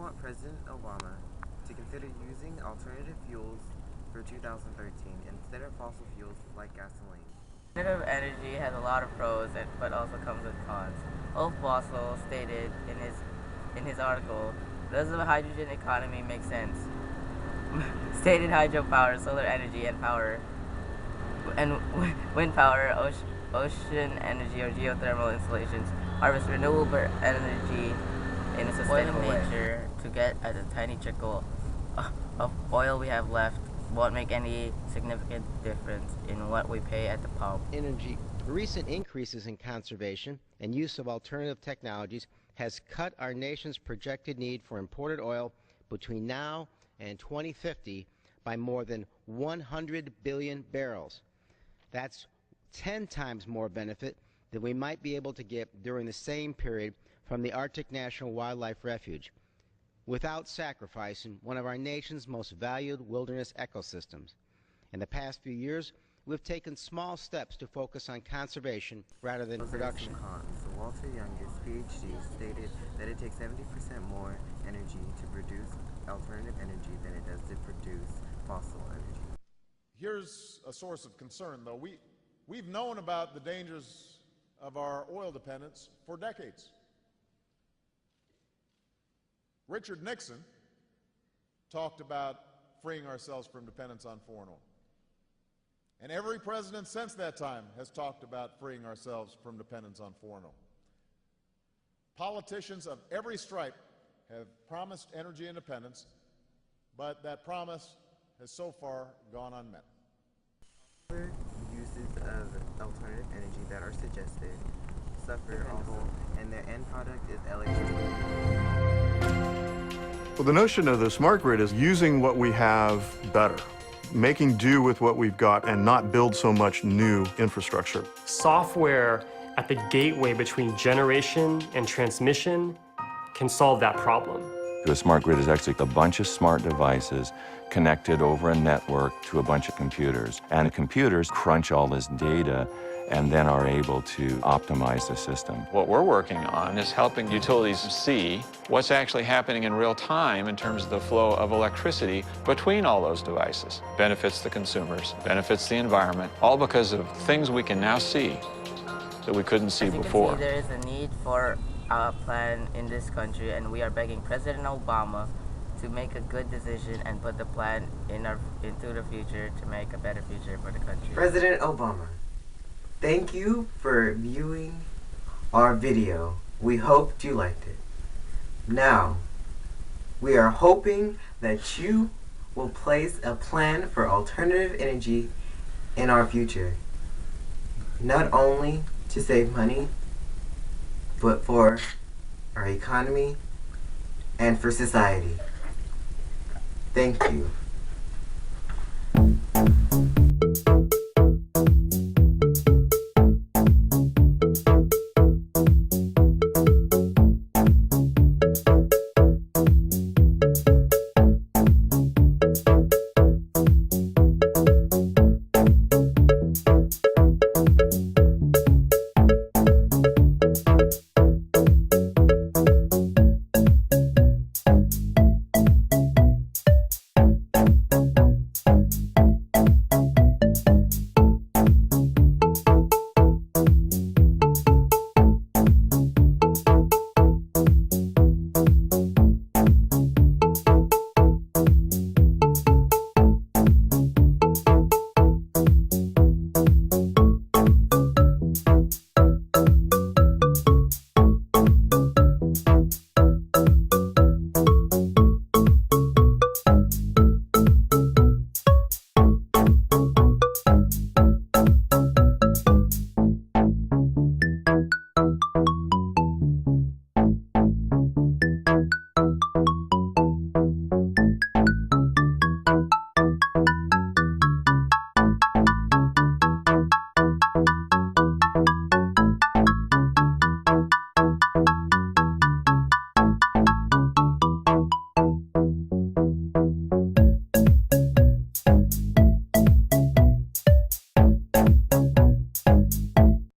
want President Obama to consider using alternative fuels for 2013 instead of fossil fuels like gasoline. Alternative energy has a lot of pros, but also comes with cons. Ulf Bossel stated in his article, "Does the hydrogen economy make sense?" Stated hydropower, solar energy, and wind power, ocean energy, or geothermal installations harvest renewable energy in a sustainable nature to get at a tiny trickle of oil we have left won't make any significant difference in what we pay at the pump. Recent increases in conservation and use of alternative technologies has cut our nation's projected need for imported oil between now and 2050 by more than 100 billion barrels. That's 10 times more benefit than we might be able to get during the same period from the Arctic National Wildlife Refuge, without sacrificing one of our nation's most valued wilderness ecosystems. In the past few years, we've taken small steps to focus on conservation rather than production. Cons. Walter Young's PhD stated that it takes 70% more energy to produce alternative energy than it does to produce fossil energy. Here's a source of concern, though. We've known about the dangers of our oil dependence for decades. Richard Nixon talked about freeing ourselves from dependence on foreign oil. And every president since that time has talked about freeing ourselves from dependence on foreign oil. Politicians of every stripe have promised energy independence, but that promise has so far gone unmet. Other uses of alternative energy that are suggested suffer also, and their end product is electricity. Well, the notion of the smart grid is using what we have better, making do with what we've got and not build so much new infrastructure. Software at the gateway between generation and transmission can solve that problem. A smart grid is actually a bunch of smart devices connected over a network to a bunch of computers. And the computers crunch all this data and then are able to optimize the system. What we're working on is helping utilities see what's actually happening in real time in terms of the flow of electricity between all those devices. Benefits the consumers, benefits the environment, all because of things we can now see that we couldn't see before. There is a need for a plan in this country, and we are begging President Obama to make a good decision and put the plan into the future to make a better future for the country. President Obama, thank you for viewing our video. We hoped you liked it. Now, we are hoping that you will place a plan for alternative energy in our future, not only to save money, but for our economy and for society. Thank you.